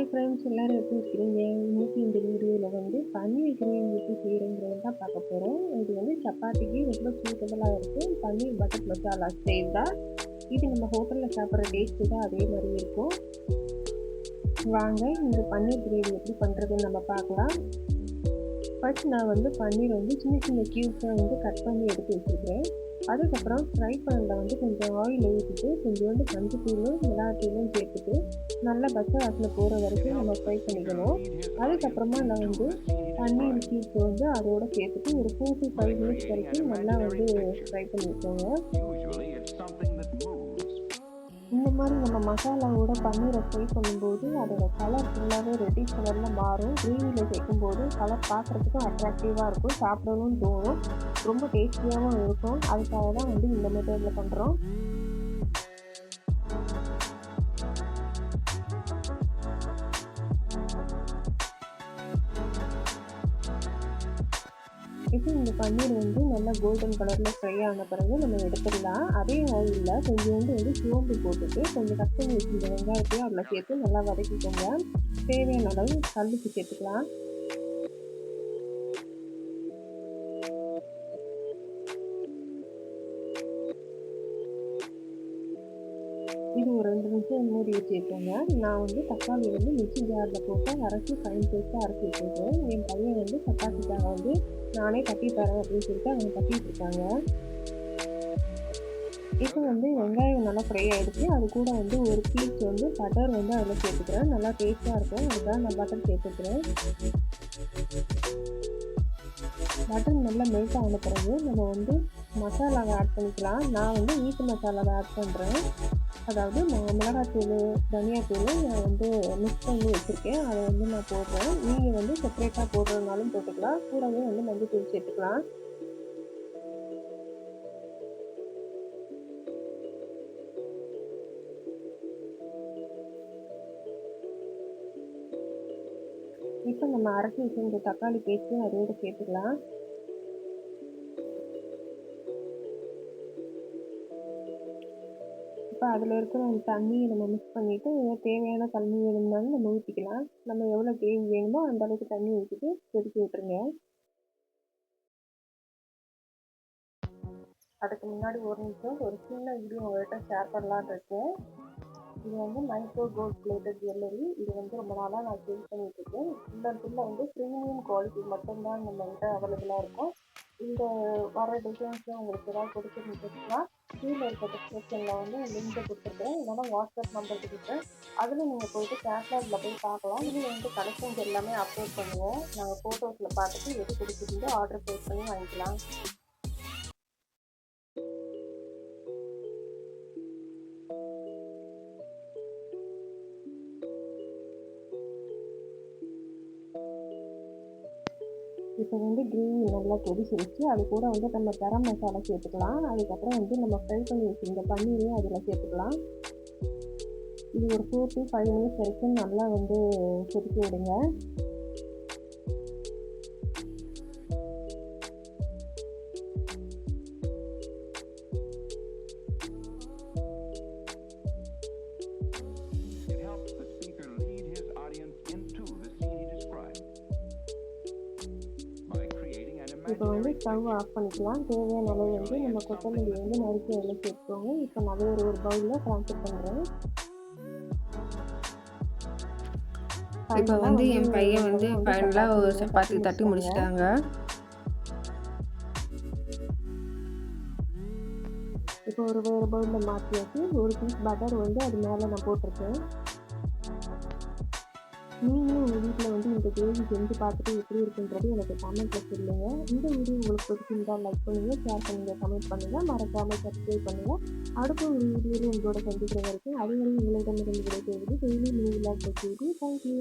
Hi friends எல்லாரும் எப்படி இருக்கிறீங்க? இன்னைக்கு இந்த வீடியோவில் வந்து பன்னீர் கிரேவி எப்படி செய்கிறேங்கிறது தான் பார்க்க போகிறோம். இது வந்து சப்பாத்திக்கு ரொம்ப சூட்டபுளாக இருக்கும். பன்னீர் பட்டர் மசாலா செய்தா இது நம்ம ஹோட்டலில் சாப்பிட்ற டேஸ்ட்டு தான் அதே மாதிரி இருக்கும். வாங்க இந்த பன்னீர் கிரேவி எப்படி பண்ணுறதுன்னு நம்ம பார்க்கலாம். ஃபர்ஸ்ட் நான் வந்து பன்னீர் வந்து சின்ன சின்ன க்யூப்ஸாக வந்து கட் பண்ணி எடுத்து வச்சுருக்கிறேன். அதுக்கப்புறம் ஃப்ரை பேனில் வந்து கொஞ்சம் ஆயில் ஊற்றிட்டு கொஞ்சோண்டு மஞ்சத்தூளும் மிளகாத்தூளும் சேர்த்துட்டு நல்லா பச்சை வாசனை போகிற வரைக்கும் நம்ம ஃப்ரை பண்ணிக்கணும். அதுக்கப்புறமா நான் வந்து பன்னீர் க்யூப்ஸ் வந்து அதோடு சேர்த்துட்டு ஒரு 4 to 5 மினிட்ஸ் வரைக்கும் நல்லா வந்து ஃப்ரை பண்ணி வச்சோங்க. இந்த மாதிரி நம்ம மசாலாவோட பன்னீரை ஃப்ரை பண்ணும்போது அதோட கலர் ஃபுல்லாகவே ரெட்டிஷ் கலரில் மாறும். கிரேவியில் சேர்க்கும்போது கலர் பார்க்குறதுக்கும் அட்ராக்டிவாக இருக்கும், சாப்பிடணும்னு தோணும், ரொம்ப டேஸ்டியாகவும் இருக்கும். அதுக்காக தான் வந்து இந்த மெத்தடில் பண்ணுறோம். இப்போ இந்த பன்னீர் வந்து நல்லா கோல்டன் கலரில் ஃப்ரை ஆன பிறகு நம்ம எடுத்துடலாம். அதே ஆயிலில் கொஞ்சோண்டு வந்து சோம்பு போட்டுட்டு கொஞ்சம் கட் பண்ணி வச்சுருந்த வெங்காயத்தையும் அதில் சேர்த்து நல்லா வதக்கிக்கோங்க. தேவையான அளவு கல்லுப்பு சேர்த்துக்கலாம். இது ஒரு 2 நிமிஷம் மூடி வச்சுருக்கோங்க. நான் வந்து தக்காளி வந்து மிக்ஸி ஜாரில் போட்டு அரைச்சி ஃபைன் பேஸ்ட்டாக அரைச்சி வச்சுருக்கேன். என் பையன் வந்து சப்பாத்திக்காக வந்து நானே தட்டி தரேன் அப்படின்னு சொல்லிட்டு அவங்க தட்டிட்டு இருக்காங்க. இப்போ வந்து வெங்காயம் நல்லா ஃப்ரை ஆகிடுச்சு. அது கூட வந்து ஒரு பீஸ் வந்து பட்டர் வந்து அதில் சேர்த்துக்கிறேன். நல்லா டேஸ்ட்டாக இருக்கும், அதுக்காக நான் பட்டர் சேர்த்துக்கிறேன். பட்டர் நல்லா மெல்ட் ஆன பிறகு நம்ம வந்து மசாலாவை ஆட் பண்ணிக்கலாம். நான் வந்து வீட்டு மசாலாவை ஆட் பண்ணுறேன். அதாவது மிளகாத்தூள், தனியாத்தூள் நான் வந்து மிக்ஸ் பண்ணி வச்சுருக்கேன். அதை வந்து நான் போடுறேன். நீங்கள் வந்து செப்பரேட்டாக போடுறதுனாலும் போட்டுக்கலாம். கூடவே வந்து மஞ்சத்தூள் சேர்த்துக்கலாம். இப்போ நம்ம அரைச்சி வச்சிருந்த தக்காளி பேஸ்ட்டு அதோடு சேர்த்துக்கலாம். இப்போ அதில் இருக்கிற அந்த தண்ணியை நம்ம மிக்ஸ் பண்ணிவிட்டு தேவையான தண்ணி வேணும்னாலும் நம்ம ஊற்றிக்கலாம். நம்ம எவ்வளோ கிரேவி வேணுமோ அந்த அளவுக்கு தண்ணி ஊற்றிட்டு கொதிக்க விட்டுருங்க. அதுக்கு முன்னாடி ஒரு நிமிஷம் ஒரு சின்ன வீடியோ உங்கள்கிட்ட ஷேர் பண்ணலான்னு இருக்கேன். இது வந்து மைக்ரோ கோல்ட் பிளேட்டட் ஜுவல்லரி. இது வந்து ரொம்ப நாளாக நான் சேல் பண்ணிட்டுருக்கேன். ஃபுல்லாக வந்து ப்ரீமியம் குவாலிட்டி மட்டும்தான் நம்மகிட்ட அவைலபிளாக இருக்கும். இந்த வர டிசைன்ஸில் உங்களுக்கு ஏதாவது பிடிச்சிருந்துச்சுன்னா கீழே இருக்க டிஸ்கிரிப்ஷனில் வந்து லிங்கை கொடுத்துருக்குறேன், இல்லைன்னா வாட்ஸ்அப் நம்பர் கொடுக்குறேன். அதில் நீங்கள் போய்ட்டு கேட்லாகில் போய் பார்க்கலாம். இதில் வந்து கலெக்ஷன்ஸ் எல்லாமே அப்லோட் பண்ணுவோம். நாங்கள் ஃபோட்டோஸில் பார்த்துட்டு எது பிடிச்சிருந்து ஆர்டர் ப்ளேஸ் பண்ணி வாங்கிக்கலாம். இப்போ வந்து கிரேவி நல்லா கொதிச்சிருச்சு. அது கூட வந்து நம்ம கரம் மசாலா சேர்த்துக்கலாம். அதுக்கப்புறம் வந்து நம்ம ஃப்ரை பண்ணி வச்சுருந்த பன்னீரையும் அதில் சேர்த்துக்கலாம். இது ஒரு 4 to 5 மினிட்ஸ் வரைக்கும் நல்லா வந்து கொதிக்க விடுங்க. இப்போ வந்து ஸ்டவ் ஆஃப் பண்ணிக்கலாம். தேவையான அளவு வந்து நம்ம கொத்தமல்லி வந்து நறுக்கி அதில் சேர்த்துக்கோங்க. இப்போ நான் ஒரு பவுலில் ட்ரான்ஸ்ஃபர் பண்ணுறேன். இப்போ வந்து என் பையன் வந்து ஃபைனலாக ஒரு சப்பாத்தி தட்டி முடிச்சிட்டாங்க. இப்போ ஒரு வேறு பவுலில் மாற்றியாச்சு. ஒரு பீஸ் பட்டர் வந்து அது மேலே நான் போட்டிருக்கேன். நீங்களும் உங்கள் வீட்டில் வந்து இந்த கிரேவி செஞ்சு பார்த்துட்டு எப்படி இருக்குன்றது எனக்கு கமெண்ட்டில் சொல்லுங்கள். இந்த வீடியோ உங்களுக்கு பிடிச்சிருந்தால் லைக் பண்ணுங்கள், ஷேர் பண்ணுங்கள், கமெண்ட் பண்ணுங்கள், மறக்காமல் சப்ஸ்கிரைப் பண்ணுங்கள். அடுத்த ஒரு வீடியோவில் உங்களோட சந்திக்கிற வரைக்கும் அதுவரை உங்களிடமிருந்து விடைபெறுவது டெய்லி நியூ விலாக். தேங்க்யூ.